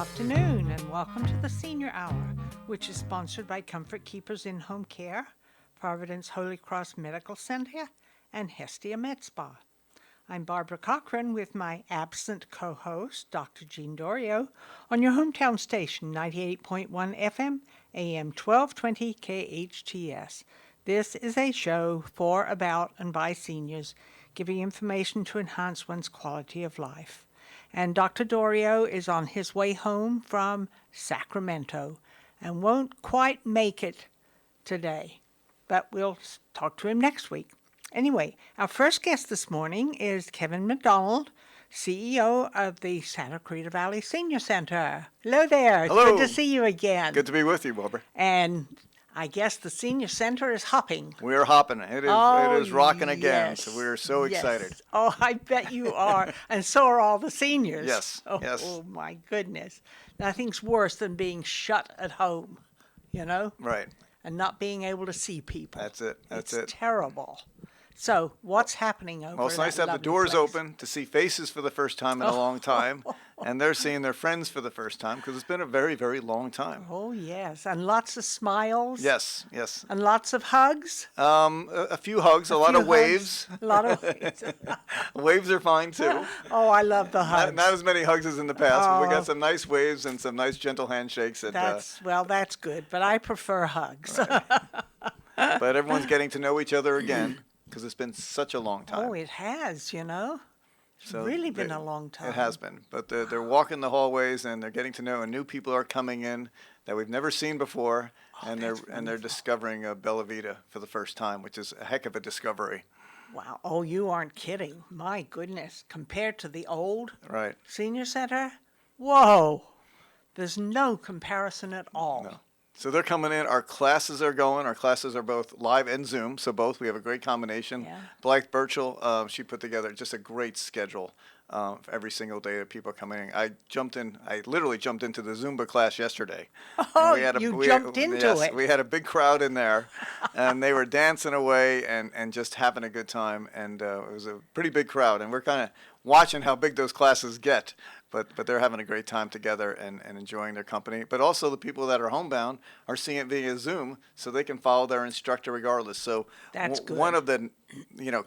afternoon and welcome to the Senior Hour, which is sponsored by Comfort Keepers In-Home Care, Providence Holy Cross Medical Center, and Hestia Med Spa. I'm Barbara Cochran with my absent co-host, Dr. Jean Dorio, on your hometown station, 98.1 FM, AM 1220 KHTS. This is a show for, about, and by seniors, giving information to enhance one's quality of life. And Dr. Dorio is on his way home from Sacramento and won't quite make it today, but we'll talk to him next week. Anyway, our first guest this morning is Kevin McDonald, CEO of the Santa Clarita Valley Senior Center. Hello there. It's Hello. good to see you again. Good to be with you, Barbara. And I guess the Senior Center is hopping. We are hopping. It is rocking again. Yes. So we're so excited. Oh, I bet you are. And so are all the seniors. Yes, yes. Oh, my goodness. Nothing's worse than being shut at home, you know? Right. And not being able to see people. That's it. It's terrible. So, what's happening over there? Well, it's nice to have the doors open, to see faces for the first time in a long time. And they're seeing their friends for the first time because it's been a very, very long time. Oh, yes. And lots of smiles. Yes, yes. And lots of hugs. A few hugs, a lot of waves. A lot of waves. Waves are fine, too. Oh, I love the hugs. Not as many hugs as in the past, but we got some nice waves and some nice gentle handshakes. That's good, but I prefer hugs. Right. But everyone's getting to know each other again because it's been such a long time. Oh, it has, you know. It's So really been a long time. It has been. But they're walking the hallways and they're getting to know, and new people are coming in that we've never seen before, and they're discovering Bella Vita for the first time, which is a heck of a discovery. Wow. Oh, you aren't kidding. My goodness. Compared to the old Right. Senior Center, whoa. There's no comparison at all. No. So they're coming in. Our classes are going. Our classes are both live and Zoom, so both. We have a great combination. Yeah. Blythe Burchell, she put together just a great schedule every single day that people are coming in. I literally jumped into the Zumba class yesterday. Oh, you jumped into it. We had a big crowd in there, and they were dancing away and just having a good time. And it was a pretty big crowd, and we're kind of watching how big those classes get. But they're having a great time together and enjoying their company. But also the people that are homebound are seeing it via Zoom, so they can follow their instructor regardless. So that's good. One of the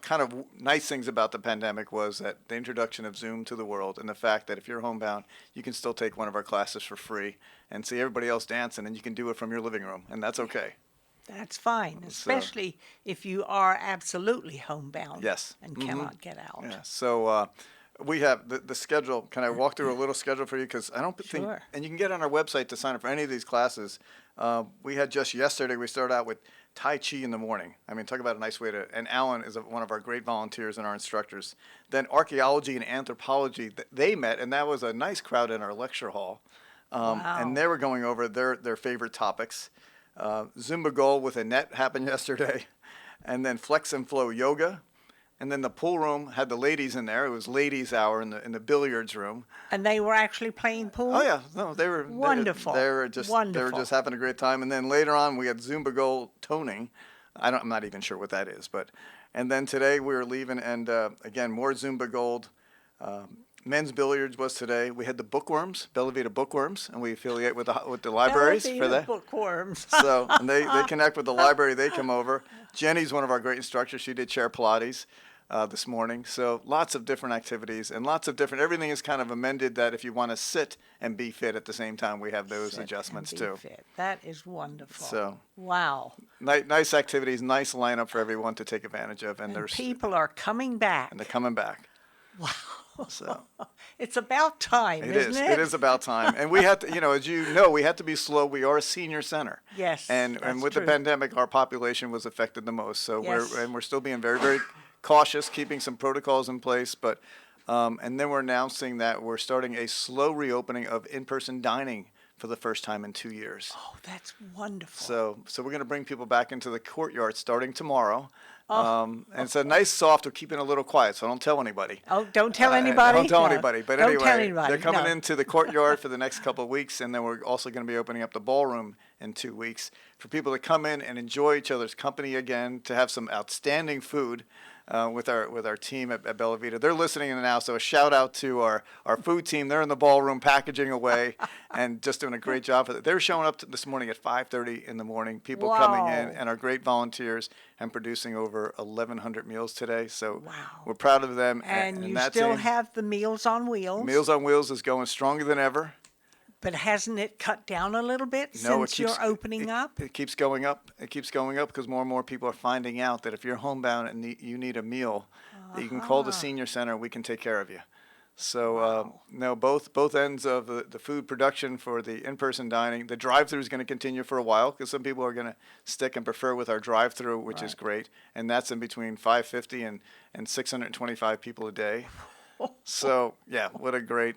kind of nice things about the pandemic was that the introduction of Zoom to the world, and the fact that if you're homebound, you can still take one of our classes for free and see everybody else dancing, and you can do it from your living room, and that's okay. That's fine, especially if you are absolutely homebound. Yes. And cannot get out. Yeah. So we have the schedule. Can I walk through a little schedule for you? Because I don't think, Sure. and you can get on our website to sign up for any of these classes. We had just yesterday, we started out with Tai Chi in the morning. I mean, talk about a nice way to, and Alan is one of our great volunteers and our instructors. Then archaeology and anthropology, they met, and that was a nice crowd in our lecture hall. Wow. And they were going over their favorite topics. Zumba Goal with a net happened yesterday. And then Flex and Flow Yoga. And then the pool room had the ladies in there. It was ladies' hour in the billiards room. And they were actually playing pool? Oh yeah, no, they were wonderful. They were just having a great time. And then later on, we had Zumba Goal toning. I'm not even sure what that is, and then today we were leaving, and again more Zumba Gold. Men's billiards was today. We had the bookworms, Bella Vita bookworms, and we affiliate with the libraries Bella for Vita that. bookworms. So and they connect with the library. They come over. Jenny's one of our great instructors. She did chair Pilates this morning. So lots of different activities and lots of different. Everything is kind of amended that if you want to sit and be fit at the same time, we have those adjustments too. Fit. That is wonderful. So wow. Nice activities, nice lineup for everyone to take advantage of, and people are coming back. And they're coming back. Wow. So it's about time, isn't it? It is about time. And we had to, as you know, we had to be slow. We are a senior center. Yes. And with true. the pandemic, our population was affected the most. So yes. we're still being very, very cautious, keeping some protocols in place. But and then we're announcing that we're starting a slow reopening of in-person dining for the first time in 2 years. Oh, that's wonderful. So we're going to bring people back into the courtyard starting tomorrow. And it's a nice soft, we're keeping it a little quiet, so don't tell anybody. Oh, don't tell anybody? Don't tell anybody. But don't anyway, tell anybody. They're coming into the courtyard for the next couple of weeks, and then we're also going to be opening up the ballroom in 2 weeks for people to come in and enjoy each other's company again, to have some outstanding food. with our team at Bella Vita. They're listening in now, so a shout out to our food team. They're in the ballroom packaging away and just doing a great job. They're showing up this morning at 5:30 in the morning. People coming in, Wow. and our great volunteers, and producing over 1,100 meals today. So Wow. we're proud of them. And you that still team, have the Meals on Wheels. Meals on Wheels is going stronger than ever. But hasn't it cut down a little bit No, since you're opening up? It keeps going up. It keeps going up because more and more people are finding out that if you're homebound and you need a meal, that you can call the senior center and we can take care of you. So no, both ends of the food production for the in-person dining. The drive-through is going to continue for a while because some people are going to stick and prefer with our drive-through, which is great. And that's in between 550 and 625 people a day. So yeah, what a great.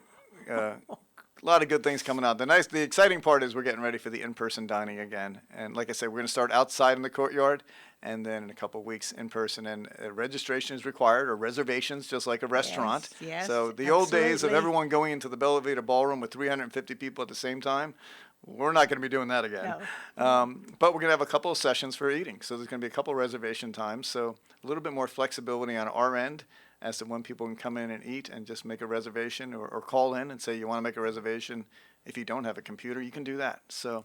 A lot of good things coming out. The exciting part is we're getting ready for the in-person dining again. And like I said, we're going to start outside in the courtyard, and then in a couple of weeks in person. And registration is required, or reservations, just like a restaurant. Yes, so the old days of absolutely. everyone going into the Bella Vita ballroom with 350 people at the same time, we're not going to be doing that again. No. But we're going to have a couple of sessions for eating. So there's going to be a couple of reservation times. So a little bit more flexibility on our end as to when people can come in and eat and just make a reservation or call in and say you want to make a reservation. If you don't have a computer, you can do that. So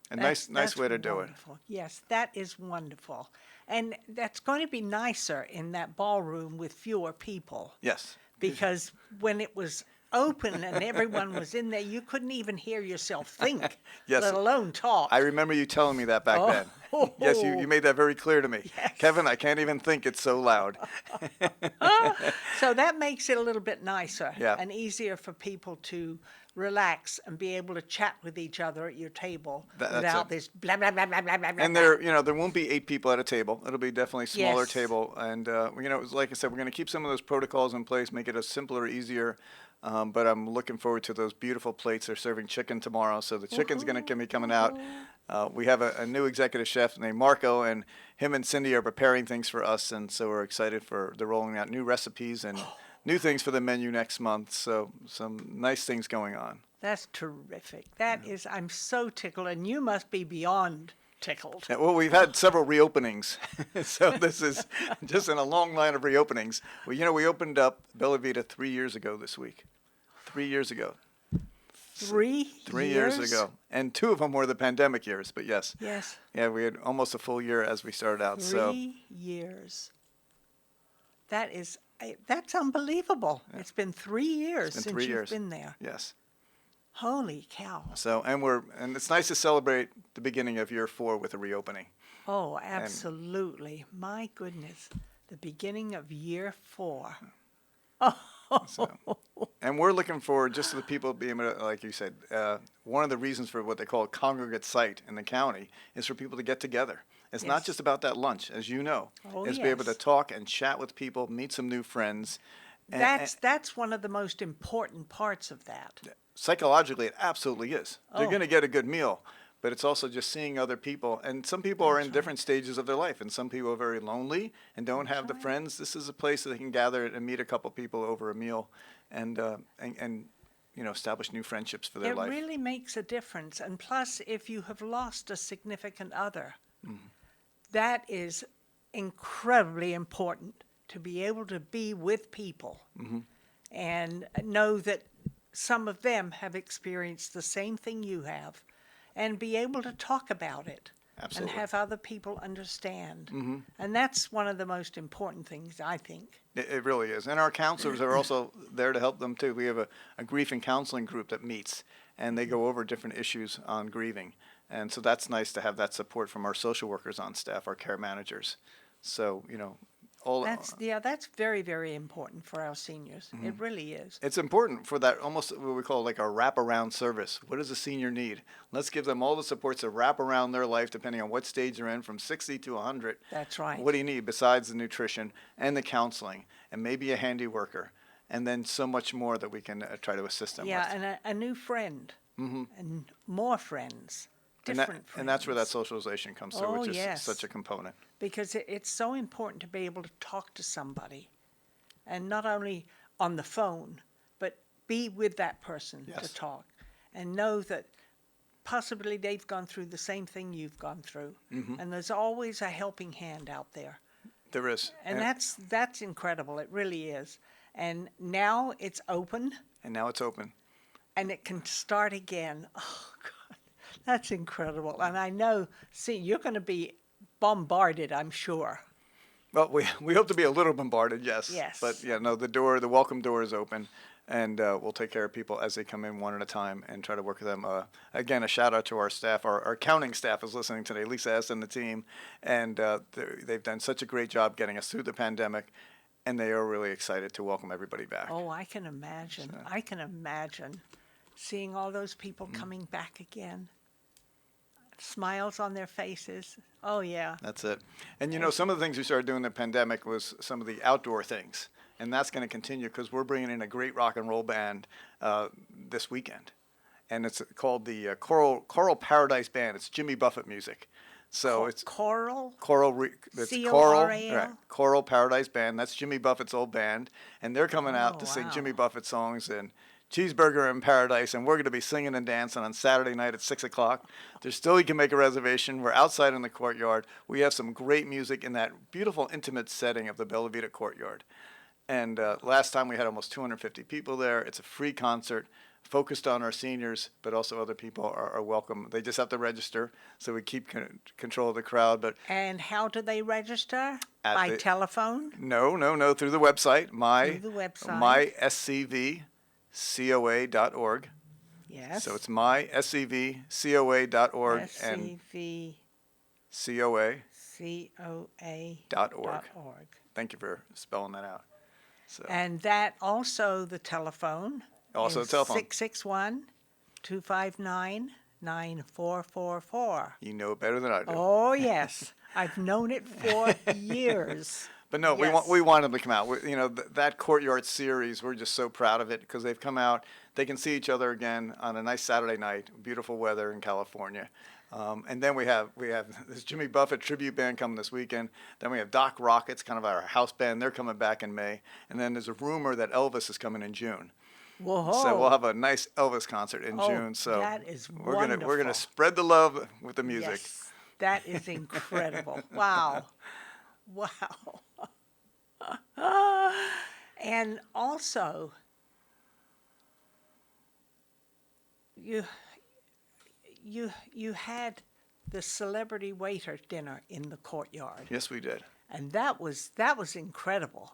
a nice way to do it. Wonderful. Yes, that is wonderful. And that's going to be nicer in that ballroom with fewer people. Yes. Because when it was open and everyone was in there, you couldn't even hear yourself think, Yes. let alone talk. I remember you telling me that back then. Yes, you made that very clear to me. Yes. Kevin, I can't even think, it's so loud. So that makes it a little bit nicer Yeah. and easier for people to relax and be able to chat with each other at your table That's without it. this blah, blah, blah, blah, blah, blah, And blah. there won't be 8 people at a table. It'll be definitely a smaller Yes. table. And, like I said, we're going to keep some of those protocols in place, make it a simpler, easier. But I'm looking forward to those beautiful plates. They're serving chicken tomorrow, so the chicken's going to be coming out. We have a new executive chef named Marco, and him and Cindy are preparing things for us, and so we're excited they're rolling out new recipes and new things for the menu next month. So some nice things going on. That's terrific. I'm so tickled, and you must be beyond tickled. Yeah, well, we've had several reopenings, so this is just in a long line of reopenings. Well, we opened up Bella Vita 3 years ago this week. 3 years ago. 3 3 years ago. And 2 of them were the pandemic years, but yes. Yes. Yeah, we had almost a full year as we started out. 3 years. That's unbelievable. It's been 3 years been since 3 you've years. been there. Yes. Holy cow. So, and it's nice to celebrate the beginning of year 4 with a reopening. Oh, absolutely. My goodness. The beginning of year 4. So, and we're looking forward just to the people being able to, like you said, one of the reasons for what they call a congregate site in the county is for people to get together. It's not Yes. just about that lunch, as you know. Oh, It's be able to yes. talk and chat with people, meet some new friends. And That's one of the most important parts of that. psychologically, it absolutely is. They're Oh. going to get a good meal, but it's also just seeing other people. And some people are in different stages of their life, and some people are very lonely and don't have the friends. This is a place that they can gather and meet a couple people over a meal, and establish new friendships for their It life. really makes a difference. And plus, if you have lost a significant other, that is incredibly important to be able to be with people and know that some of them have experienced the same thing you have and be able to talk about it Absolutely. and have other people understand. And that's one of the most important things, I think. It really is. And our counselors are also there to help them too. We have a grief and counseling group that meets, and they go over different issues on grieving. And so that's nice to have that support from our social workers on staff, our care managers. So, That's very, very important for our seniors. It really is. it's important for that almost what we call like our wraparound service. What does a senior need? Let's give them all the supports that wrap around their life, depending on what stage they're in, from 60 to 100. That's right. What do you need besides the nutrition and the counseling and maybe a handy worker, and then so much more that we can try to assist them Yeah, with. and a new friend and more friends, And different friends. and that's where that socialization comes through, Oh, which is yes. such a component. Because it's so important to be able to talk to somebody, and not only on the phone, but be with that person Yes. to talk, and know that possibly they've gone through the same thing you've gone through, and there's always a helping hand out there. There is. And that's incredible. It really is. And now it's open And now it's open. and it can start again. Oh, God, that's incredible. And I know, see, you're going to be bombarded, I'm sure. Well, we hope to be a little bombarded, yes. Yes. But yeah, no, the welcome door is open, and we'll take care of people as they come in one at a time and try to work with them. Again, a shout out to our staff. Our accounting staff is listening today. Lisa S. and the team, and they've done such a great job getting us through the pandemic, and they are really excited to welcome everybody back. Oh, I can imagine. I can imagine seeing all those people coming back again. Smiles on their faces. Oh, yeah. That's it. And you know, some of the things we started doing in the pandemic was some of the outdoor things. And that's going to continue because we're bringing in a great rock and roll band this weekend. And it's called the Coral Paradise Band. It's Jimmy Buffett music. So it's Coral? it's C-O-R-A-L? right, Coral Paradise Band. That's Jimmy Buffett's old band. And they're coming out to sing wow. Jimmy Buffett songs and Cheeseburger in Paradise, and we're going to be singing and dancing on Saturday night at 6 o'clock. There's still, you can make a reservation. We're outside in the courtyard. We have some great music in that beautiful, intimate setting of the Bella Vita courtyard. And last time we had almost 250 people there. It's a free concert focused on our seniors, but also other people are welcome. They just have to register, so we keep control of the crowd. But And how do they register? By telephone? No, through the website, Through the website. myscvcoa.org. Yes. So it's myscvcoa.org and SCVCOA.org. Thank you for spelling that out. So And that also the telephone. Also is the telephone. 661-259-9444. you know it better than I do. Oh, yes. I've known it for years. But no, Yes. we want them to come out. That courtyard series, we're just so proud of it because they've come out. They can see each other again on a nice Saturday night, beautiful weather in California. And then we have this Jimmy Buffett tribute band coming this weekend. Then we have Doc Rockets, kind of our house band. They're coming back in May. And then there's a rumor that Elvis is coming in June. Whoa. So we'll have a nice Elvis concert in June. So that is we're wonderful. gonna spread the love with the music. Yes, that is incredible. Wow. Wow. And also, you had the celebrity waiter dinner in the courtyard. Yes, we did. And that was incredible.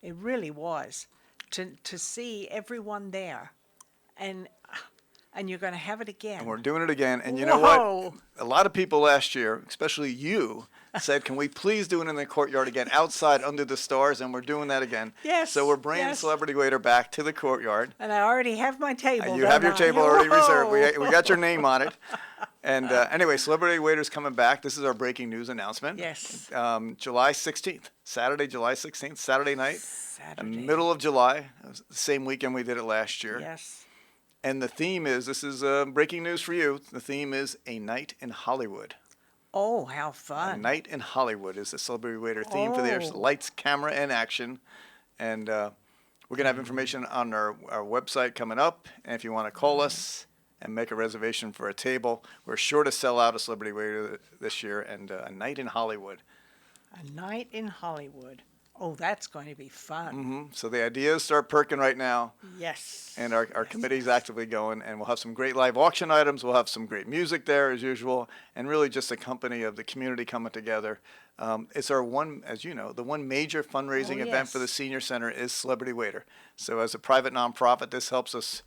It really was. To see everyone there. And you're going to have it again. And we're doing it again. And you know Whoa. what? A lot of people last year, especially you, said, can we please do it in the courtyard again, outside under the stars? And we're doing that again. Yes, So we're bringing yes. the celebrity waiter back to the courtyard. And I already have my table. You have your don't I? table already reserved. Whoa. We got your name on it. And anyway, celebrity waiter's coming back. This is our breaking news announcement. Yes. July 16th, Saturday, July 16th, Saturday night. Saturday. Middle of July. It was the same weekend we did it last year. Yes. And the theme is, this is breaking news for you, the theme is A Night in Hollywood. Oh, how A fun. Night in Hollywood is the celebrity waiter theme for their Oh. lights, camera, and action. And we're going to have information on our website coming up. And if you want to call us and make a reservation for a table, we're sure to sell out a celebrity waiter this year. And A Night in Hollywood. A night in Hollywood. Oh, that's going to be fun. So the ideas start perking right now. Yes. And our committee's actively going, and we'll have some great live auction items. We'll have some great music there as usual, and really just a company of the community coming together. It's our one, as you know, the one major fundraising event for the yes. senior center is Celebrity Waiter. So as a private nonprofit, this helps us,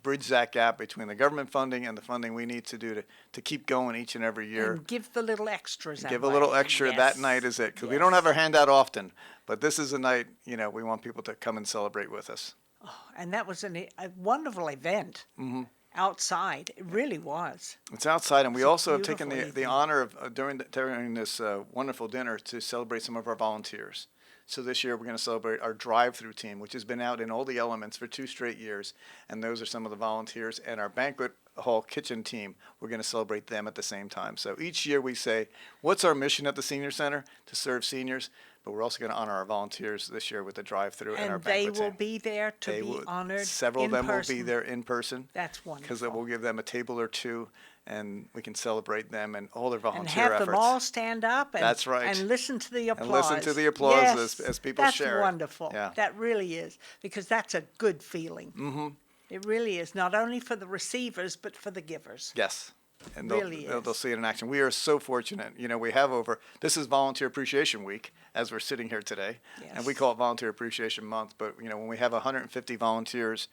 bridge that gap between the government funding and the funding we need to do to keep going each and every year. And give the little extras Give a away. little extra. Yes. That night is it, because we don't have our hand out often, but this is a night, we want people to come and celebrate with us. And that was a wonderful event outside. It really was. It's outside, and we It's a also have taken beautiful the evening. honor of during this wonderful dinner to celebrate some of our volunteers. So this year we're going to celebrate our drive-through team, which has been out in all the elements for 2 straight years, and those are some of the volunteers. And our banquet hall kitchen team, we're going to celebrate them at the same time. So each year we say, what's our mission at the senior center? To serve seniors. but we're also going to honor our volunteers this year with the drive-through and our And they banquet will tent. be there to be honored Several of in them will person. be there in person. That's Because wonderful. we'll give them a table or two, and we can celebrate them and all their And volunteer have efforts. them all stand up and, That's right. and listen to the applause. And listen to the applause Yes, as people share it. That's wonderful. Yeah. That really is, because that's a good feeling. Mm-hmm. It really is, not only for the receivers, but for the givers. Yes. And Really they'll is. see it in action. We are so fortunate. You know, we have this is Volunteer Appreciation Week as we're sitting here today. And we Yes. call it Volunteer Appreciation Month. But, you know, when we have 150 volunteers,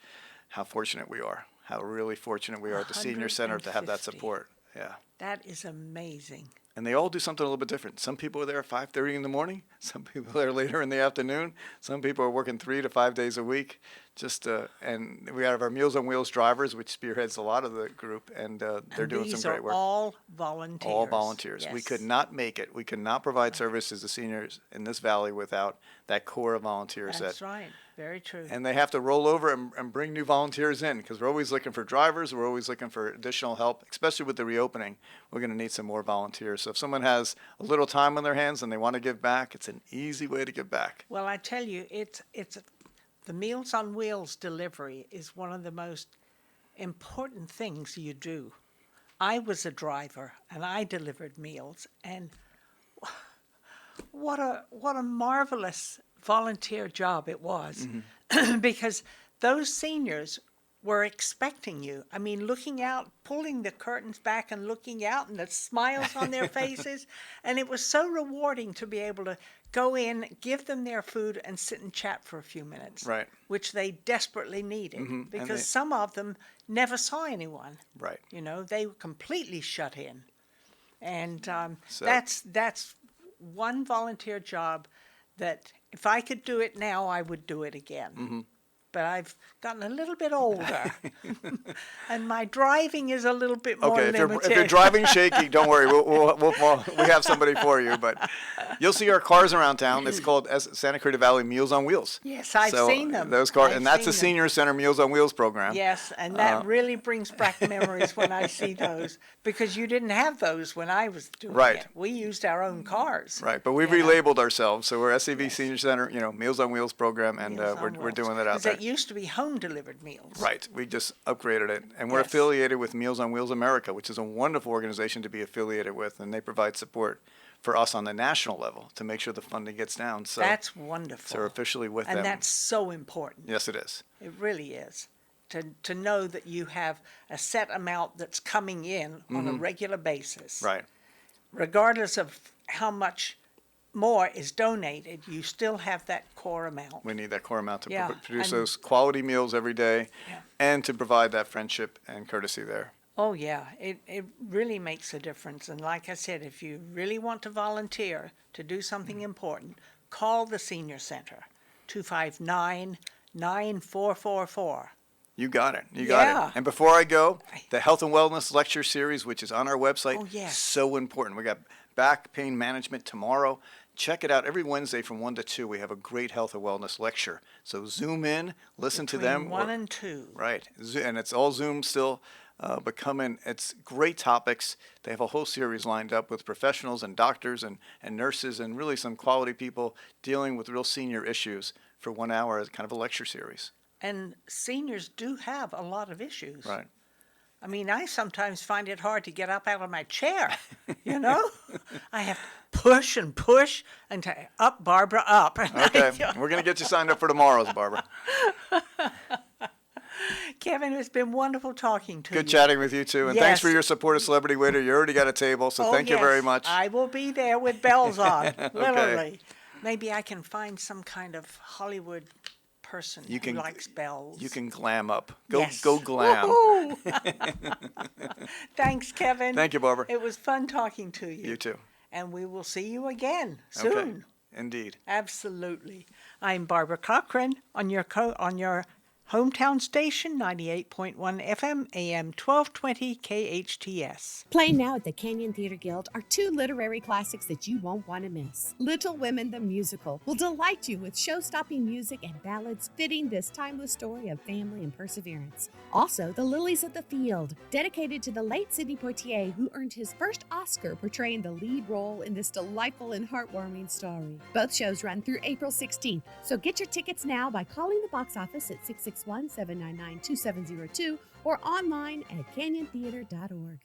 how fortunate we are. How really fortunate we are at the Senior Center to have that 150. support. Yeah. That is amazing. And they all do something a little bit different. Some people are there at 5:30 in the morning. Some people are there later in the afternoon. Some people are working 3 to 5 days a week. And we have our Meals on Wheels drivers, which spearheads a lot of the group, and they're doing some great work. These are all volunteers. All volunteers. We Yes. could not make it. We could not provide services to seniors in this valley without that core of volunteers. That's right. Very true. And they have to roll over and bring new volunteers in, because we're always looking for drivers. We're always looking for additional help, especially with the reopening. We're going to need some more volunteers. So if someone has a little time on their hands and they want to give back, it's an easy way to give back. Well, I tell you, it's the Meals on Wheels delivery is one of the most important things you do. I was a driver and I delivered meals, and what a marvelous volunteer job it was, because those seniors were expecting you. I mean, looking out, pulling the curtains back and looking out, and the smiles on their faces. And it was so rewarding to be able to go in, give them their food, and sit and chat for a few minutes. Right. Which they desperately needed, And because they- some of them never saw anyone. Right. You know, they were completely shut in. And So- that's one volunteer job that if I could do it now, I would do it again. But I've gotten a little bit older, and my driving is a little bit more Okay, limited. if you're driving shaky, don't worry. We have somebody for you. But you'll see our cars around town. It's called Santa Clarita Valley Meals on Wheels. Yes, I've So seen them. Those cars, I've and that's the seen them. Senior Center Meals on Wheels program. Yes, and that really brings back memories when I see those, because you didn't have those when I was doing Right. it. We used our own cars. Right, but we've you know. relabeled ourselves, so we're SCV Senior Center, Meals on Wheels program, and Meals on we're Wheels. doing that out 'Cause there. it used to be home-delivered meals. Right, we just upgraded it, and we're Yes. affiliated with Meals on Wheels America, which is a wonderful organization to be affiliated with, and they provide support for us on the national level to make sure the funding gets down. So, That's wonderful. so we're officially with them. And that's so important. Yes, it is. It really is. To know that you have a set amount that's coming in on a regular basis. Right. Regardless of how much more is donated, you still have that core amount. We need that core amount to Yeah, produce and- those quality meals every day, Yeah. and to provide that friendship and courtesy there. Oh, yeah, it really makes a difference. And like I said, if you really want to volunteer to do something important, call the Senior Center, 259-9444. You got it. You got Yeah. it. And before I go, the Health and Wellness Lecture Series, which is on our website, Oh, yes. so important. We got back pain management tomorrow. Check it out every Wednesday from 1 to 2. We have a great health and wellness lecture. So zoom in, listen to them. Between 1 and 2. Right. And it's all Zoom still, but come in. It's great topics. They have a whole series lined up with professionals and doctors and nurses and really some quality people dealing with real senior issues for 1 hour as kind of a lecture series. And seniors do have a lot of issues. Right. I mean, I sometimes find it hard to get up out of my chair, you know? I have to push and push until, up, Barbara, up. Okay. We're going to get you signed up for tomorrow's, Barbara. Kevin, it's been wonderful talking to you. Good chatting with you, too. And thanks for Yes. your support of Celebrity Waiter. You already got a table, so Oh, thank you very yes. much. I will be there with bells on, literally. Maybe I can find some kind of Hollywood person You can- who likes bells. You can glam up. Go Yes. go glam. Woohoo! Thanks, Kevin. Thank you, Barbara. It was fun talking to you. You too. And we will see you again soon. Okay. Indeed. Absolutely. I'm Barbara Cochran on your Hometown Station 98.1 FM, AM 1220 KHTS. Playing now at the Canyon Theater Guild are two literary classics that you won't want to miss. Little Women the Musical will delight you with show-stopping music and ballads fitting this timeless story of family and perseverance. Also, The Lilies of the Field, dedicated to the late Sidney Poitier, who earned his first Oscar portraying the lead role in this delightful and heartwarming story. Both shows run through April 16th, so get your tickets now by calling the box office at 661-799-2702 or online at canyontheater.org.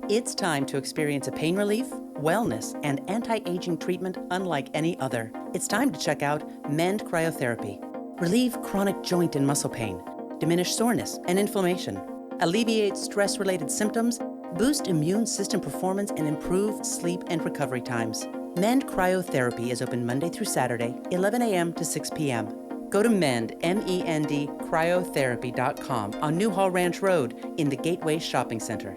It's time to experience a pain relief, wellness, and anti-aging treatment unlike any other. It's time to check out Mend Cryotherapy. Relieve chronic joint and muscle pain, diminish soreness and inflammation, alleviate stress-related symptoms, boost immune system performance, and improve sleep and recovery times. Mend Cryotherapy is open Monday through Saturday, 11 a.m. to 6 p.m. Go to Mend, M-E-N-D, cryotherapy.com on Newhall Ranch Road in the Gateway Shopping Center.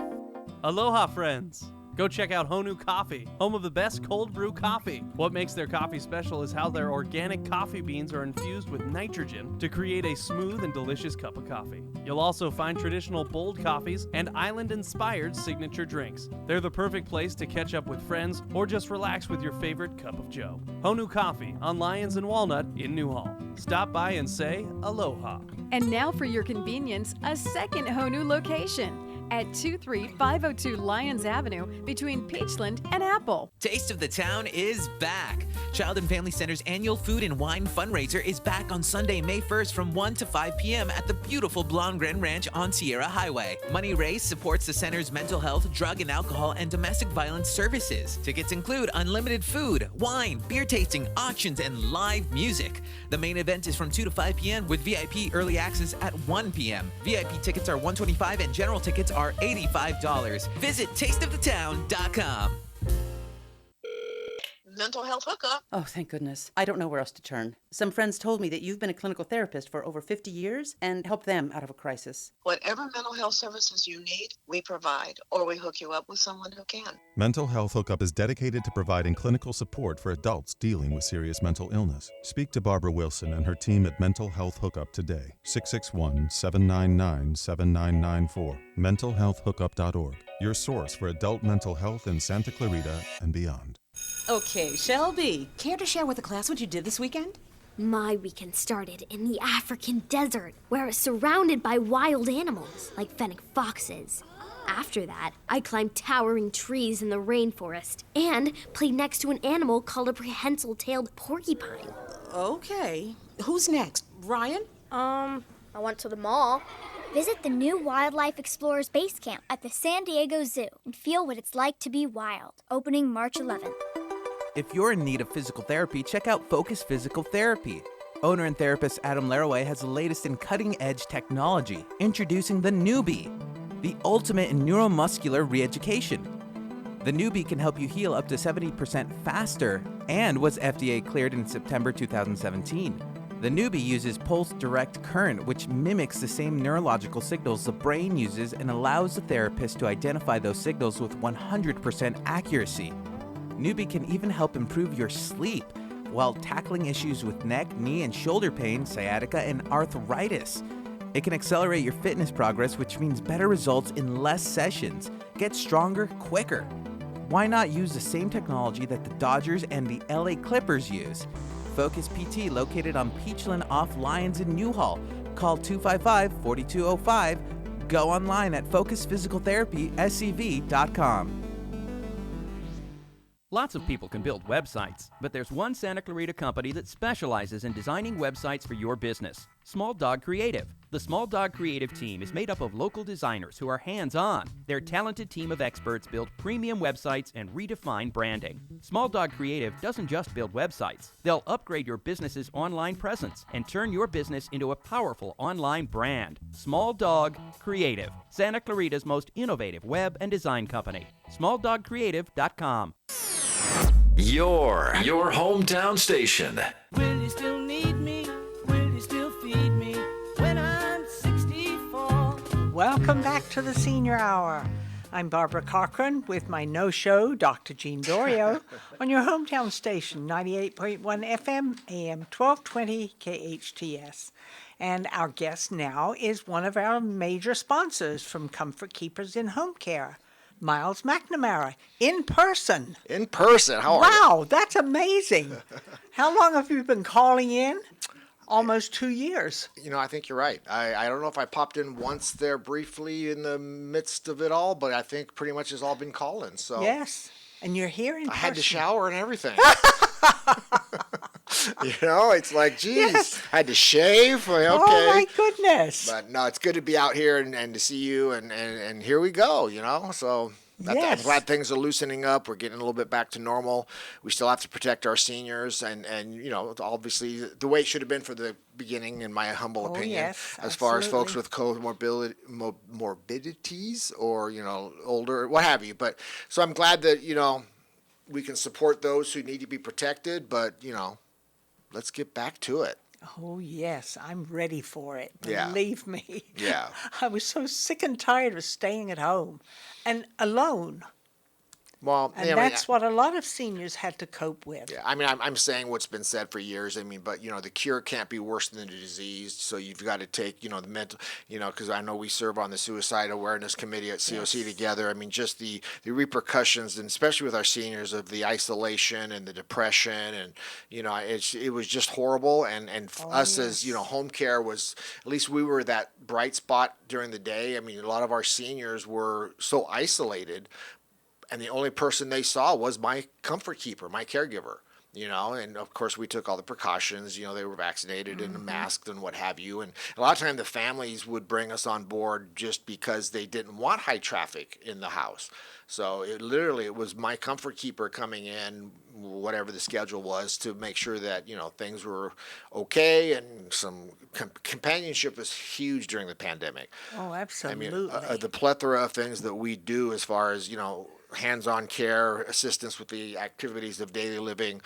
Aloha, friends! Go check out Honu Coffee, home of the best cold brew coffee. What makes their coffee special is how their organic coffee beans are infused with nitrogen to create a smooth and delicious cup of coffee. You'll also find traditional bold coffees and island-inspired signature drinks. They're the perfect place to catch up with friends or just relax with your favorite cup of joe. Honu Coffee on Lyons and Walnut in Newhall. Stop by and say aloha. And now for your convenience, a second Honu location at 23502 Lyons Avenue between Peachland and Apple. Taste of the Town is back. Child and Family Center's annual food and wine fundraiser is back on Sunday, May 1st from 1 to 5 p.m. at the beautiful Blondgren Ranch on Sierra Highway. Money raised supports the center's mental health, drug and alcohol, and domestic violence services. Tickets include unlimited food, wine, beer tasting, auctions, and live music. The main event is from 2 to 5 p.m. with VIP early access at 1 p.m. VIP tickets are $125 and general tickets are $85. Visit tasteofthetown.com. Mental health hookup. Oh, thank goodness. I don't know where else to turn. Some friends told me that you've been a clinical therapist for over 50 years and helped them out of a crisis. Whatever mental health services you need, we provide, or we hook you up with someone who can. Mental Health Hookup is dedicated to providing clinical support for adults dealing with serious mental illness. Speak to Barbara Wilson and her team at Mental Health Hookup today. 661-799-7994. mentalhealthhookup.org. Your source for adult mental health in Santa Clarita and beyond. Okay, Shelby, care to share with the class what you did this weekend? My weekend started in the African desert, where I was surrounded by wild animals, like fennec foxes. After that, I climbed towering trees in the rainforest and played next to an animal called a prehensile-tailed porcupine. Okay, who's next? Ryan? I went to the mall. Visit the new Wildlife Explorers Base Camp at the San Diego Zoo and feel what it's like to be wild. Opening March 11th. If you're in need of physical therapy, check out Focus Physical Therapy. Owner and therapist Adam Laraway has the latest in cutting-edge technology, introducing the Newbie, the ultimate in neuromuscular re-education. The Newbie can help you heal up to 70% faster and was FDA cleared in September 2017. The Newbie uses pulse direct current, which mimics the same neurological signals the brain uses and allows the therapist to identify those signals with 100% accuracy. Newbie can even help improve your sleep while tackling issues with neck, knee, and shoulder pain, sciatica, and arthritis. It can accelerate your fitness progress, which means better results in less sessions. Get stronger quicker. Why not use the same technology that the Dodgers and the LA Clippers use? Focus PT, located on Peachland off Lyons in Newhall. Call 255-4205. Go online at focusphysicaltherapyscv.com. Lots of people can build websites, but there's one Santa Clarita company that specializes in designing websites for your business. Small Dog Creative. The Small Dog Creative team is made up of local designers who are hands-on. Their talented team of experts build premium websites and redefine branding. Small Dog Creative doesn't just build websites. They'll upgrade your business's online presence and turn your business into a powerful online brand. Small Dog Creative, Santa Clarita's most innovative web and design company. SmallDogCreative.com. Your hometown station. Will you still need me? Will you still feed me when I'm 64? Welcome back to the Senior Hour. I'm Barbara Cochran with my no-show, Dr. Jean Dorio, on your hometown station, 98.1 FM, AM 1220 KHTS. And our guest now is one of our major sponsors from Comfort Keepers in Home Care, Myles McNamara, in person. In person. How are you? Wow, that's amazing. How long have you been calling in? Almost 2 years. You know, I think you're right. I don't know if I popped in once there briefly in the midst of it all, but I think pretty much it's all been calling. So yes, and you're here in person. I had to shower and everything. You know, it's like, geez, Yes. I had to shave. Okay. Oh, my goodness. But no, it's good to be out here and to see you, and here we go, you know. So I'm Yes. glad things are loosening up. We're getting a little bit back to normal. We still have to protect our seniors, and you know, obviously the way it should have been for the beginning, in my humble opinion, yes, as far as folks absolutely. with morbidities or, you know, older, what have you. But so I'm glad that, you know, we can support those who need to be protected, but, you know, let's get back to it. Oh, yes, I'm ready for it. Yeah. Believe me. Yeah. I was so sick and tired of staying at home and alone. Well, And yeah, I mean, that's what a lot of seniors had to cope with. yeah, I mean, I'm saying what's been said for years. I mean, but, you know, the cure can't be worse than the disease. So you've got to take, you know, the mental, you know, because I know we serve on the Suicide Awareness Committee at COC Yes. together. I mean, just the repercussions, and especially with our seniors, of the isolation and the depression. And, you know, it was just horrible. And us as, you know, home care was, at least we were that bright spot during the day. I mean, a lot of our seniors were so isolated, and the only person they saw was my comfort keeper, my caregiver, you know. And of course we took all the precautions, you know, they were vaccinated and masked and what have you. And a lot of time the families would bring us on board just because they didn't want high traffic in the house. So it was my comfort keeper coming in, whatever the schedule was, to make sure that, you know, things were okay. And some companionship was huge during the pandemic. Oh, absolutely. I mean, the plethora of things that we do as far as, you know, hands-on care, assistance with the activities of daily living.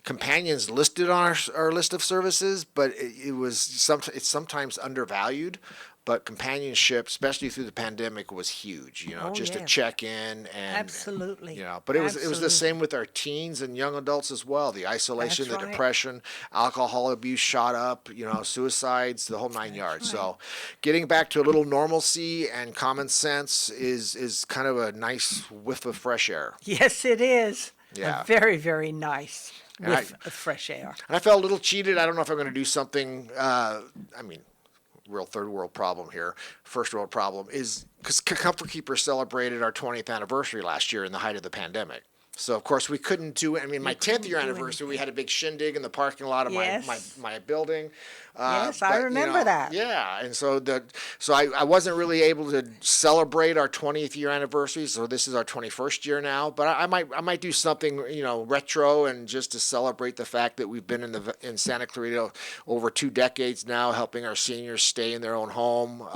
Companions listed on our list of services, but it's sometimes undervalued. But companionship, especially through the pandemic, was huge. You know, Oh, just to yes. check in and Absolutely. You know, but it was the Absolutely. same with our teens and young adults as well. The isolation, That's the right. depression, alcohol abuse shot up. You know, suicides, the whole nine yards. So, getting back to a little normalcy and common sense is kind of a nice whiff of fresh air. Yes, it is. Yeah. A very, very nice And whiff of fresh air. And I felt a little cheated. I don't know if I'm going to do something. I mean, real third world problem here. First world problem is because Comfort Keeper celebrated our 20th anniversary last year in the height of the pandemic. So of course we couldn't do it. I mean, my 10th year anniversary, we had a big shindig in the parking lot of Yes. my building. Yes, I but, you remember know, that. Yeah, and so I wasn't really able to celebrate our 20th year anniversary. So this is our 21st year now. But I might do something, you know, retro, and just to celebrate the fact that we've been in Santa Clarita over 2 decades now, helping our seniors stay in their own home.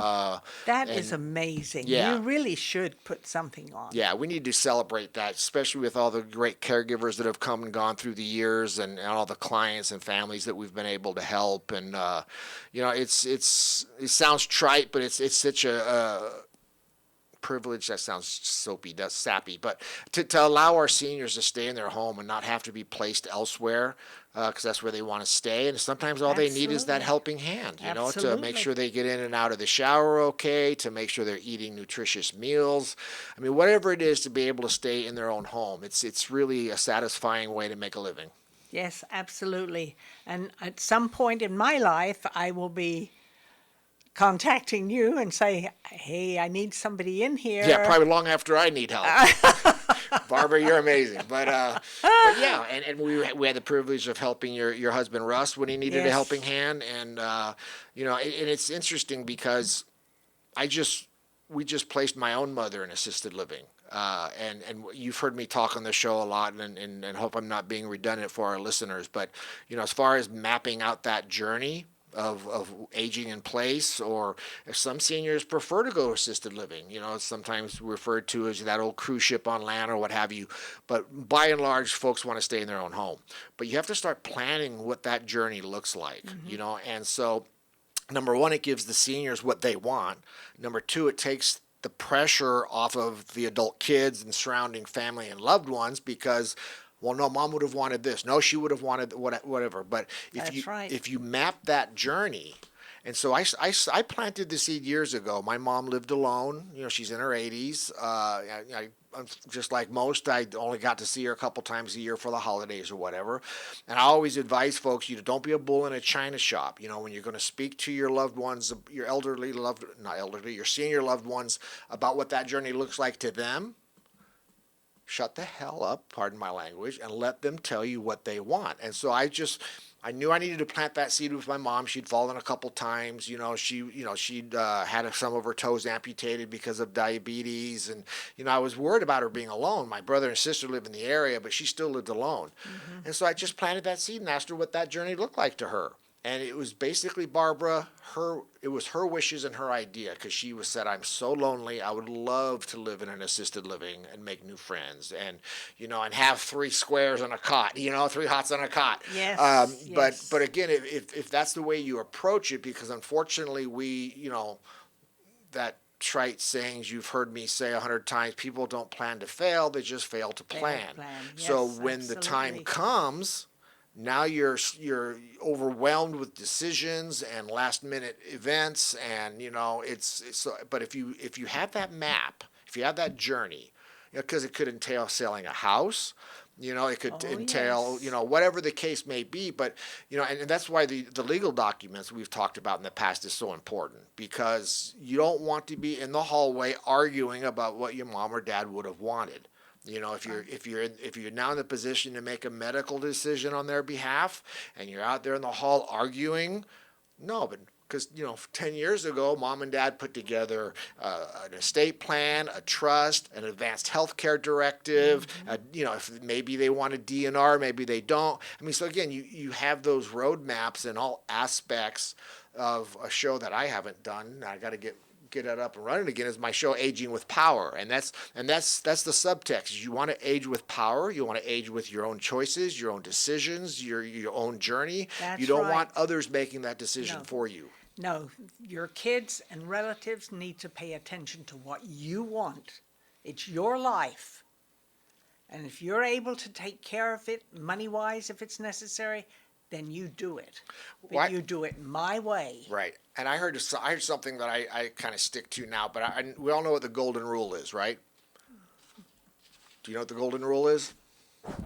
That is amazing. Yeah. You really should put something on. Yeah, we need to celebrate that, especially with all the great caregivers that have come and gone through the years, and all the clients and families that we've been able to help. And you know, it sounds trite, but it's such a privilege. That sounds sappy, but to allow our seniors to stay in their home and not have to be placed elsewhere, because that's where they want to stay. And sometimes all they need is that Absolutely. helping hand, you know, to Absolutely. make sure they get in and out of the shower okay, to make sure they're eating nutritious meals. I mean, whatever it is to be able to stay in their own home, it's really a satisfying way to make a living. Yes, absolutely. And at some point in my life, I will be contacting you and say, hey, I need somebody in here. Yeah, probably long after I need help. Barbara, you're amazing. But yeah, and we had the privilege of helping your husband Russ when he needed a Yes. helping hand. And you know, and it's interesting because we just placed my own mother in assisted living. And you've heard me talk on the show a lot, and hope I'm not being redundant for our listeners. But, you know, as far as mapping out that journey of aging in place, or if some seniors prefer to go assisted living, you know, it's sometimes referred to as that old cruise ship on land or what have you. But by and large, folks want to stay in their own home. But you have to start planning what that journey looks like, you know. And so, number one, it gives the seniors what they want. Number two, it takes the pressure off of the adult kids and surrounding family and loved ones, because, well, no, mom would have wanted this. No, she would have wanted whatever. But if That's right. if you map that journey And so I planted the seed years ago. My mom lived alone. She's in her 80s. I'm just like most, I only got to see her a couple times a year for the holidays or whatever. And I always advise folks, don't be a bull in a china shop. When you're going to speak to your loved ones, your your senior loved ones about what that journey looks like to them, shut the hell up, pardon my language, and let them tell you what they want. And so I knew I needed to plant that seed with my mom. She'd fallen a couple times. She'd had some of her toes amputated because of diabetes, and I was worried about her being alone. My brother and sister lived in the area, but she still lived alone. Mm-hmm. And so I just planted that seed and asked her what that journey looked like to her. And it was basically, Barbara, it was her wishes and her idea, because she said, I'm so lonely. I would love to live in an assisted living and make new friends and, and have 3 squares on a cot, 3 hots on a cot. Yes. But again, if that's the way you approach it, because unfortunately that trite sayings you've heard me say 100 times, people don't plan to fail, they just fail to plan. Yes, so when the time comes, now you're overwhelmed with decisions and last minute events, and it's but if you have that map, if you have that journey, because it could entail selling a house, it could entail whatever the case may be, but and that's why the legal documents we've talked about in the past is so important, because you don't want to be in the hallway arguing about what your mom or dad would have wanted. If you're now in the position to make a medical decision on their behalf, and you're out there in the hall arguing, no, but because 10 years ago, mom and dad put together an estate plan, a trust, an advanced health care directive. If maybe they want a DNR, maybe they don't. So again, you have those roadmaps in all aspects of a show that I haven't done. I got to get it up and running again, is my show Aging with Power, and that's the subtext. You want to age with power. You want to age with your own choices, your own decisions, your own journey. You don't want others making that decision for you. No, your kids and relatives need to pay attention to what you want. It's your life, and if you're able to take care of it money-wise, if it's necessary, then you do it. But you do it my way. Right. And I heard something that I kind of stick to now, but we all know what the golden rule is, right? Do you know what the golden rule is?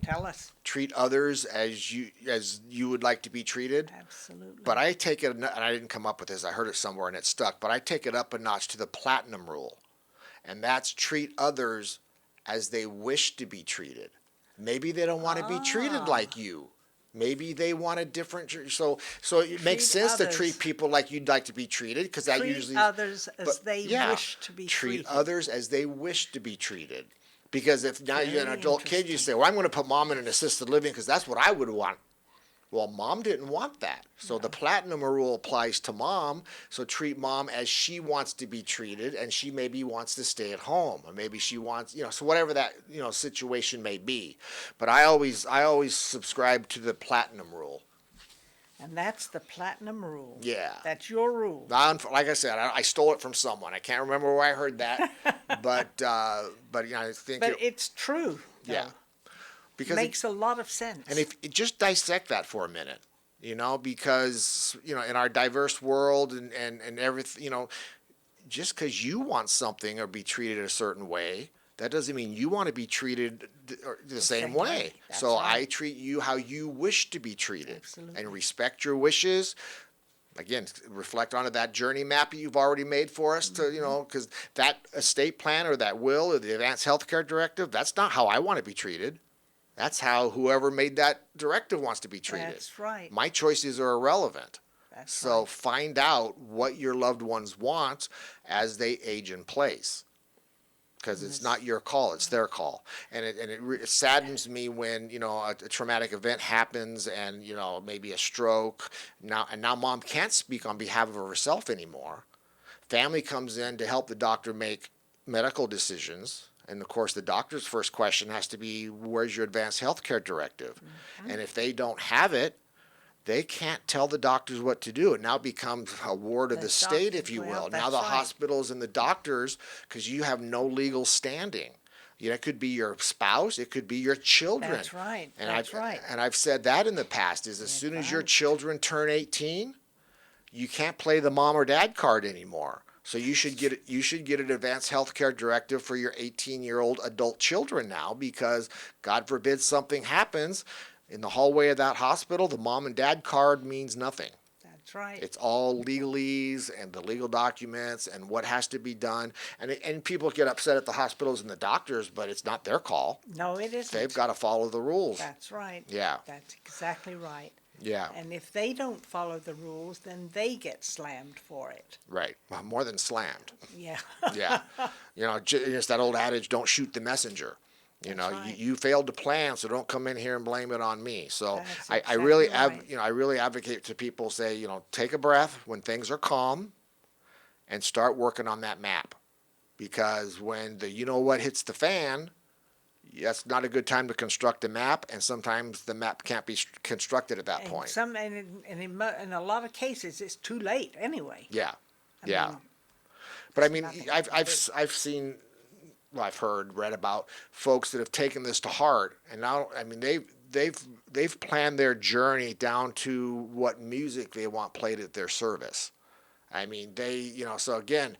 Tell us. Treat others as you would like to be treated. Absolutely. But I take it, and I didn't come up with this, I heard it somewhere and it stuck, but I take it up a notch to the platinum rule. And that's treat others as they wish to be treated. Maybe they don't want to be treated like you. Maybe they want a different, so it makes sense to treat people like you'd like to be treated, because that usually treat others as they wish to be treated. Treat others as they wish to be treated, because if now you're an adult kid, you say, "Well, I'm going to put mom in an assisted living because that's what I would want." Well, mom didn't want that, so the platinum rule applies to mom. So treat mom as she wants to be treated, and she maybe wants to stay at home, or maybe she wants, so whatever that situation may be. But I always subscribe to the platinum rule. And that's the platinum rule. Yeah, that's your rule. Like I said, I stole it from someone. I can't remember where I heard that, but I think. But it's true. Yeah. Because makes a lot of sense. And if just dissect that for a minute, because in our diverse world and everything, just because you want something or be treated a certain way, that doesn't mean you want to be treated the same way. So right. I treat you how you wish to be treated. Absolutely. And respect your wishes. Again, reflect on that journey map you've already made for us to, because that estate plan or that will or the advanced healthcare directive, that's not how I want to be treated. That's how whoever made that directive wants to be treated. That's right. My choices are irrelevant. So find out what your loved ones want as they age in place. Because it's not your call, it's their call. And it saddens me when, a traumatic event happens and, maybe a stroke. Now mom can't speak on behalf of herself anymore. Family comes in to help the doctor make medical decisions. And of course, the doctor's first question has to be, where's your advanced healthcare directive? Mm-hmm. And if they don't have it, they can't tell the doctors what to do. It now becomes a ward of the state, if you will. Now the hospitals and the doctors, because you have no legal standing. It could be your spouse, it could be your children. That's right. And I've said that in the past, is as soon as your children turn 18, you can't play the mom or dad card anymore. So you should get an advanced healthcare directive for your 18-year-old adult children now, because God forbid something happens in the hallway of that hospital, the mom and dad card means nothing. That's right. It's all legalese and the legal documents and what has to be done. And people get upset at the hospitals and the doctors, but it's not their call. No, it isn't. They've got to follow the rules. That's right. Yeah. That's exactly right. Yeah. And if they don't follow the rules, then they get slammed for it. Right. Well, more than slammed. Yeah. Yeah. Just that old adage, don't shoot the messenger. That's right. You failed to plan, so don't come in here and blame it on me. So That's I really exactly right. I really advocate to people, say, take a breath when things are calm and start working on that map. Because when the what hits the fan, that's not a good time to construct a map, and sometimes the map can't be constructed at that point. In a lot of cases, it's too late anyway. Yeah. I mean, But I mean, nothing I've seen, I've read about folks that have taken this to heart, and now, I mean, they've planned their journey down to what music they want played at their service. I mean, so again,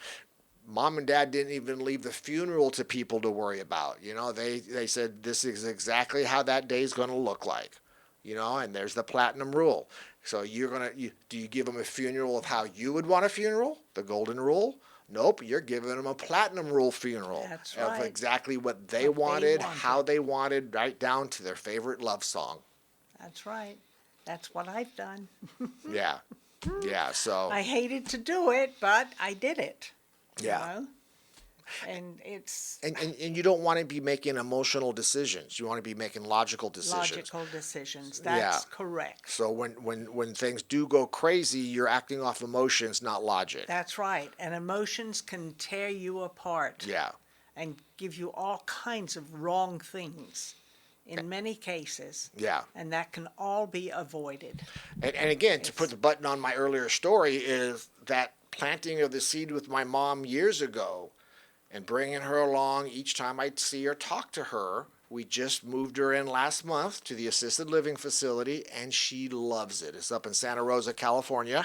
mom and dad didn't even leave the funeral to people to worry about. They said this is exactly how that day is going to look like. And there's the platinum rule. So do you give them a funeral of how you would want a funeral, the golden rule? Nope, you're giving them a platinum rule funeral. That's right. Of exactly what they wanted, how they wanted, right down to their favorite love song. That's right. That's what I've done. Yeah. Yeah, so. I hated to do it, but I did it. Yeah. And it's... And you don't want to be making emotional decisions. You want to be making logical decisions. Logical decisions. That's correct. So when things do go crazy, you're acting off emotions, not logic. That's right. And emotions can tear you apart. Yeah. And give you all kinds of wrong things in many cases. Yeah. And that can all be avoided. And again, to put the button on my earlier story, is that planting of the seed with my mom years ago and bringing her along each time I'd see her, talk to her. We just moved her in last month to the assisted living facility, and she loves it. It's up in Santa Rosa, California.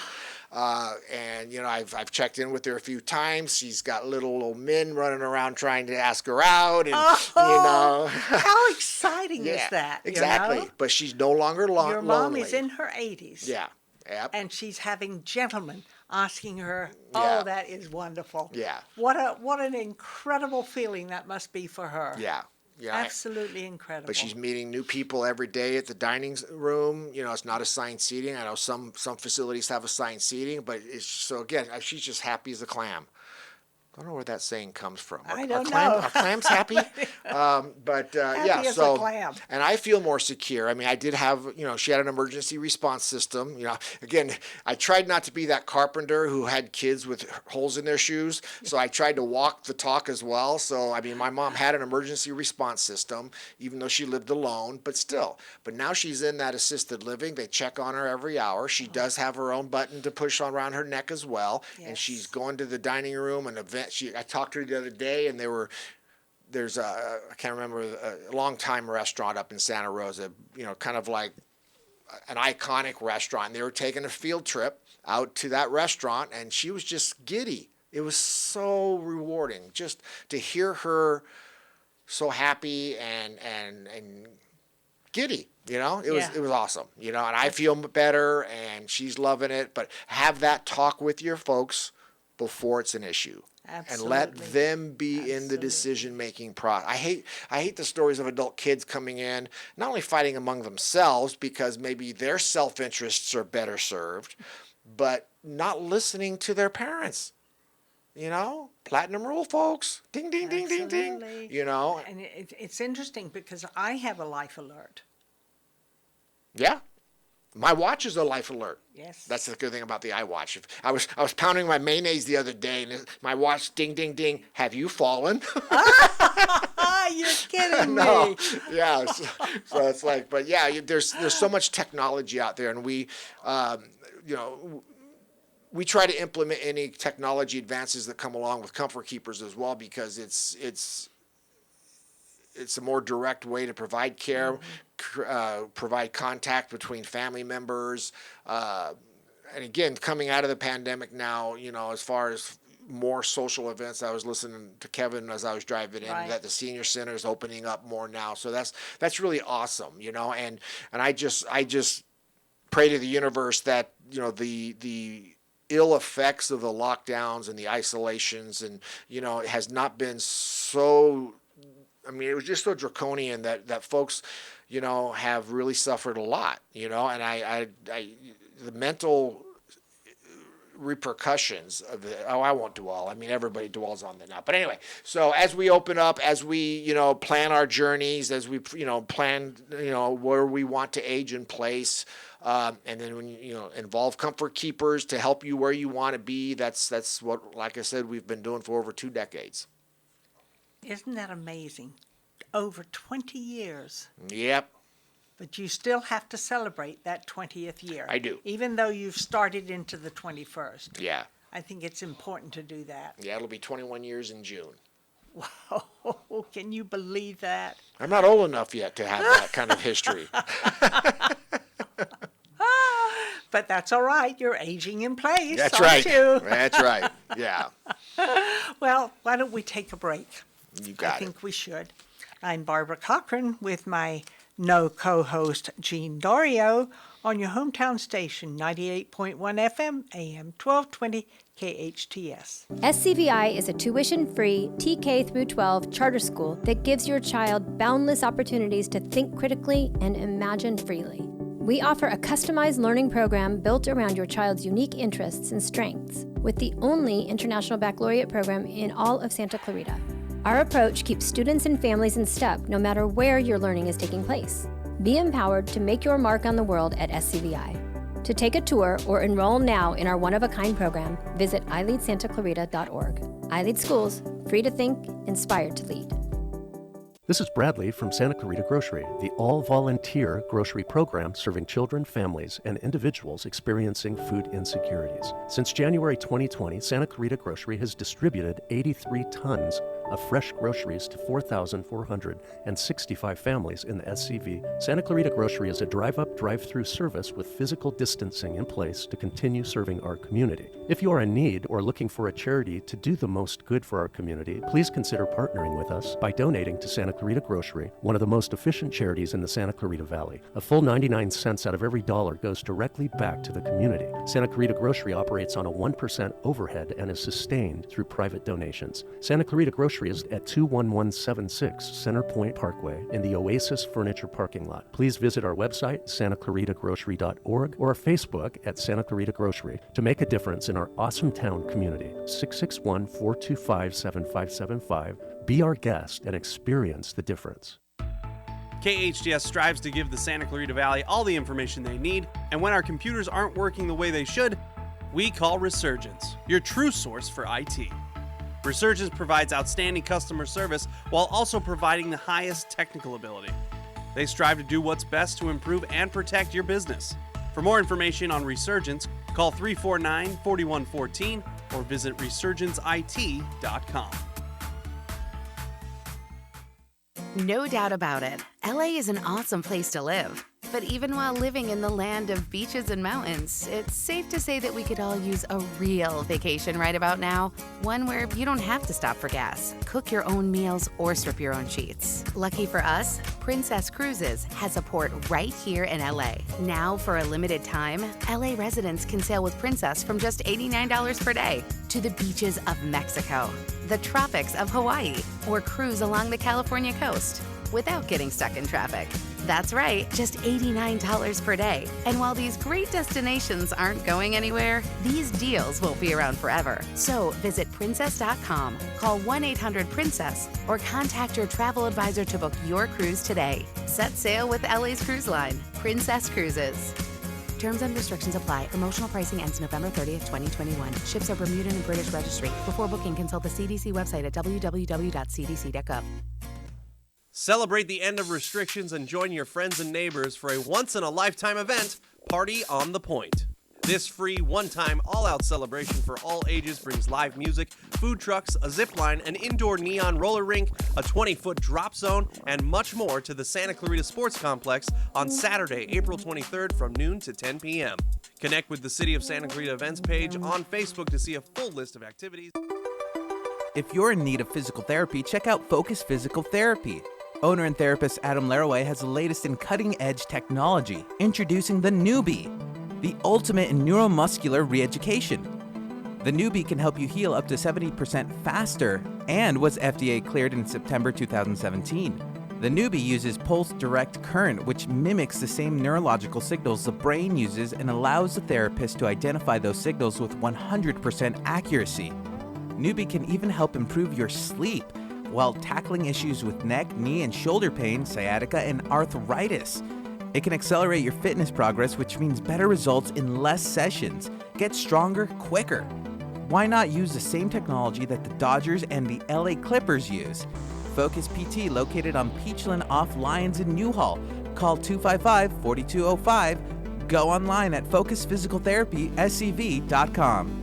And, I've checked in with her a few times. She's got little old men running around trying to ask her out. And, How exciting is that? Exactly. But she's no longer lonely. Your mom is in her 80s. Yeah. Yep. And she's having gentlemen asking her, Yeah. that is wonderful. Yeah. What an incredible feeling that must be for her. Yeah. Yeah. Absolutely incredible. But she's meeting new people every day at the dining room. It's not assigned seating. I know some facilities have assigned seating, but she's just happy as a clam. I don't know where that saying comes from. I don't know. Are clams happy? Happy as a clam. And I feel more secure. I mean, I did have, she had an emergency response system. Again, I tried not to be that carpenter who had kids with holes in their shoes. So I tried to walk the talk as well. So, I mean, my mom had an emergency response system, even though she lived alone, but still. But now she's in that assisted living. They check on her every hour. She does have her own button to push around her neck as well. Yes. And she's going to the dining room and event. I talked to her the other day, and there's I can't remember, a long time restaurant up in Santa Rosa, kind of like an iconic restaurant. And they were taking a field trip out to that restaurant, and she was just giddy. It was so rewarding just to hear her so happy and giddy. It was awesome. And I feel better, and she's loving it. But have that talk with your folks before it's an issue. Absolutely. And let them be in the decision-making process. I hate the stories of adult kids coming in, not only fighting among themselves because maybe their self-interests are better served, but not listening to their parents. Platinum rule, folks. Ding, ding, ding, ding, ding. And it's interesting because I have a life alert. Yeah. My watch is a life alert. Yes. That's the good thing about the iWatch. I was pounding my mayonnaise the other day, and my watch, ding, ding, ding. Have you fallen? You're kidding me. No. Yeah. So it's like, but yeah, there's so much technology out there, and we try to implement any technology advances that come along with Comfort Keepers as well, because it's a more direct way to provide care, provide contact between family members, and again, coming out of the pandemic now, as far as more social events, I was listening to Kevin as I was driving in that the senior center is opening up more now. So that's really awesome, and I just pray to the universe that, the ill effects of the lockdowns and the isolations and, it has not been so, it was just so draconian that folks, have really suffered a lot, and I the mental repercussions of it. I won't dwell. Everybody dwells on that now. But anyway, so as we open up, as we, plan our journeys, as we, plan, where we want to age in place, and then when involve comfort keepers to help you where you want to be, that's what, like I said, we've been doing for over 2 decades. Isn't that amazing? Over 20 years. Yep. But you still have to celebrate that 20th year. I do. Even though you've started into the 21st. Yeah. I think it's important to do that. Yeah, it'll be 21 years in June. Wow, can you believe that? I'm not old enough yet to have that kind of history. But that's all right. You're aging in place. That's aren't right. You? That's right. Yeah. Well, why don't we take a break? You got it. I think we should. I'm Barbara Cochran with my co-host Jean Dorio on your hometown station, 98.1 FM, AM 1220, KHTS. SCVI is a tuition-free TK through 12 charter school that gives your child boundless opportunities to think critically and imagine freely. We offer a customized learning program built around your child's unique interests and strengths, with the only International Baccalaureate program in all of Santa Clarita. Our approach keeps students and families in step no matter where your learning is taking place. Be empowered to make your mark on the world at SCVI. To take a tour or enroll now in our one-of-a-kind program, visit ileadsantaclarita.org. iLead Schools, free to think, inspired to lead. This is Bradley from Santa Clarita Grocery, the all-volunteer grocery program serving children, families, and individuals experiencing food insecurities. Since January 2020, Santa Clarita Grocery has distributed 83 tons of fresh groceries to 4,465 families in the SCV. Santa Clarita Grocery is a drive-up, drive-through service with physical distancing in place to continue serving our community. If you are in need or looking for a charity to do the most good for our community, please consider partnering with us by donating to Santa Clarita Grocery, one of the most efficient charities in the Santa Clarita Valley. A full 99 cents out of every dollar goes directly back to the community. Santa Clarita Grocery operates on a 1% overhead and is sustained through private donations. Santa Clarita Grocery is at 21176 Center Point Parkway in the Oasis Furniture parking lot. Please visit our website, santaclaritagrocery.org, or our Facebook at Santa Clarita Grocery to make a difference in our awesome town community. 661-425-7575. Be our guest and experience the difference. KHTS strives to give the Santa Clarita Valley all the information they need, and when our computers aren't working the way they should, we call Resurgence, your true source for IT. Resurgence provides outstanding customer service while also providing the highest technical ability. They strive to do what's best to improve and protect your business. For more information on Resurgence, call 349-4114 or visit resurgenceit.com. No doubt about it, LA is an awesome place to live. But even while living in the land of beaches and mountains, it's safe to say that we could all use a real vacation right about now. One where you don't have to stop for gas, cook your own meals, or strip your own sheets. Lucky for us, Princess Cruises has a port right here in LA. Now, for a limited time, LA residents can sail with Princess from just $89 per day to the beaches of Mexico, the tropics of Hawaii, or cruise along the California coast without getting stuck in traffic. That's right, just $89 per day. And while these great destinations aren't going anywhere, these deals won't be around forever. So visit princess.com, call 1-800-PRINCESS, or contact your travel advisor to book your cruise today. Set sail with LA's cruise line, Princess Cruises. Terms and restrictions apply. Promotional pricing ends November 30th, 2021. Ships are Bermudan and British registry. Before booking, consult the CDC website at www.cdc.gov. Celebrate the end of restrictions and join your friends and neighbors for a once-in-a-lifetime event, Party on the Point. This free, one-time, all-out celebration for all ages brings live music, food trucks, a zip line, an indoor neon roller rink, a 20-foot drop zone, and much more to the Santa Clarita Sports Complex on Saturday, April 23rd from noon to 10 p.m. Connect with the City of Santa Clarita events page on Facebook to see a full list of activities. If you're in need of physical therapy, check out Focus Physical Therapy. Owner and therapist Adam Laraway has the latest in cutting-edge technology, introducing the Newbie, the ultimate in neuromuscular re-education. The Newbie can help you heal up to 70% faster and was FDA cleared in September 2017. The Newbie uses pulse direct current, which mimics the same neurological signals the brain uses and allows the therapist to identify those signals with 100% accuracy. Newbie can even help improve your sleep while tackling issues with neck, knee, and shoulder pain, sciatica, and arthritis. It can accelerate your fitness progress, which means better results in less sessions. Get stronger quicker. Why not use the same technology that the Dodgers and the LA Clippers use? Focus PT, located on Peachland off Lyons in Newhall. Call 255-4205. Go online at focusphysicaltherapyscv.com.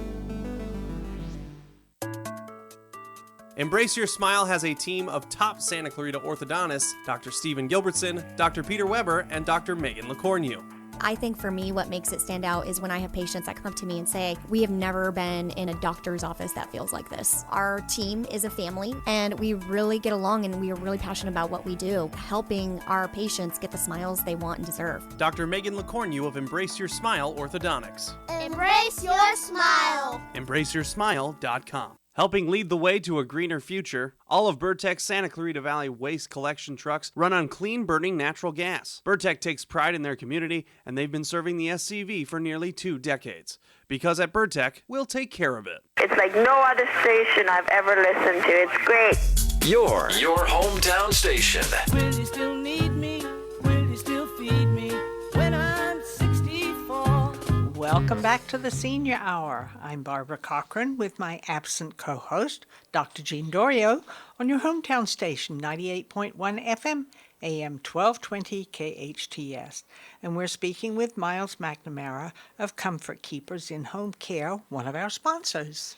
Embrace Your Smile has a team of top Santa Clarita orthodontists, Dr. Stephen Gilbertson, Dr. Peter Weber, and Dr. Megan LeCornu. I think for me, what makes it stand out is when I have patients that come up to me and say, we have never been in a doctor's office that feels like this. Our team is a family, and we really get along, and we are really passionate about what we do, helping our patients get the smiles they want and deserve. Dr. Megan LeCornu of Embrace Your Smile Orthodontics. Embrace your smile. EmbraceYourSmile.com. Helping lead the way to a greener future, all of Burtech's Santa Clarita Valley waste collection trucks run on clean burning natural gas. Burtech takes pride in their community, and they've been serving the SCV for nearly 2 decades. Because at Burtech, we'll take care of it. It's like no other station I've ever listened to. It's great. Your hometown station. Will you still need me? Will you still feed me when I'm 64? Welcome back to the Senior Hour. I'm Barbara Cochran with my absent co-host, Dr. Jean Dorio, on your hometown station, 98.1 FM, AM 1220 KHTS. And we're speaking with Myles McNamara of Comfort Keepers in Home Care, one of our sponsors.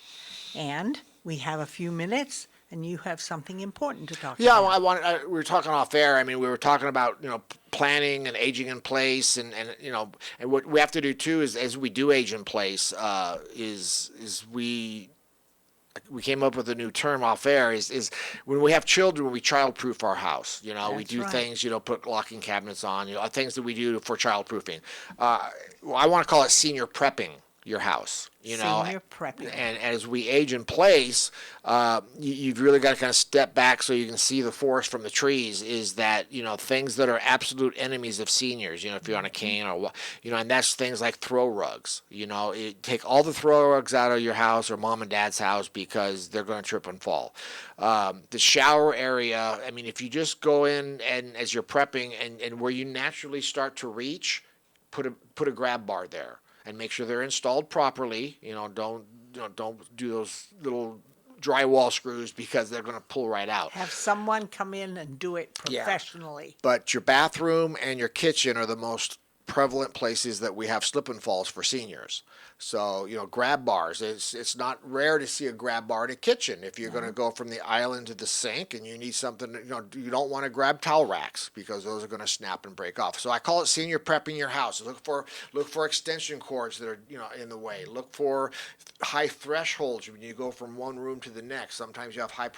And we have a few minutes, and you have something important to talk about. We were talking off air. I mean, we were talking about, planning and aging in place, and what we have to do too is, as we do age in place, is we came up with a new term off air is when we have children, we childproof our house. We do things, put locking cabinets on, things that we do for childproofing. I want to call it senior prepping your house. Senior prepping. And as we age in place, you've really got to kind of step back so you can see the forest from the trees. Is that things that are absolute enemies of seniors? If you're on a cane or and that's things like throw rugs. Take all the throw rugs out of your house or mom and dad's house because they're going to trip and fall. The shower area. I mean, if you just go in and as you're prepping and where you naturally start to reach, put a grab bar there. And make sure they're installed properly. Don't do those little drywall screws because they're going to pull right out. Have someone come in and do it professionally. Yeah. But your bathroom and your kitchen are the most prevalent places that we have slip and falls for seniors. So, grab bars. It's not rare to see a grab bar in a kitchen. If you're going to go from the island to the sink and you need something, you don't want to grab towel racks because those are going to snap and break off. So I call it senior prepping your house. Look for extension cords that are, in the way. Look for high thresholds when you go from one room to the next. Sometimes you have high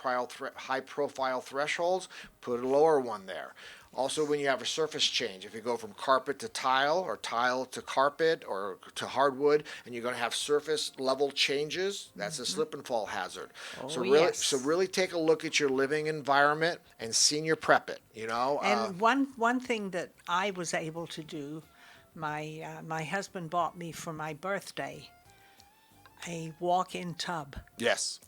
profile thresholds. Put a lower one there. Also, when you have a surface change, if you go from carpet to tile or tile to carpet or to hardwood, and you're going to have surface level changes, that's a slip and fall hazard. So really take a look at your living environment and senior prep it. And one thing that I was able to do, my husband bought me for my birthday a walk-in tub. Yes.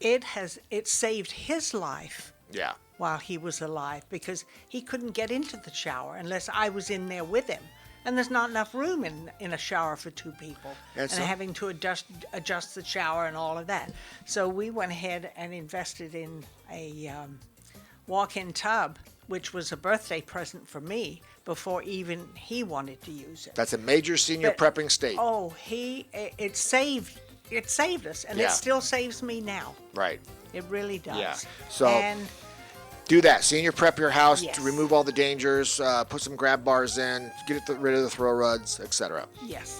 It saved his life. Yeah. While he was alive, because he couldn't get into the shower unless I was in there with him. And there's not enough room in a shower for 2 people. And having to adjust the shower and all of that. So we went ahead and invested in a walk-in tub which was a birthday present for me before even he wanted to use it. That's a major senior prepping state. Oh, it saved us, and it still saves me now. Right. It really does. Yeah. So do that. Senior prep your house to remove all the dangers. Put some grab bars in. Get rid of the throw rods, etc. Yes,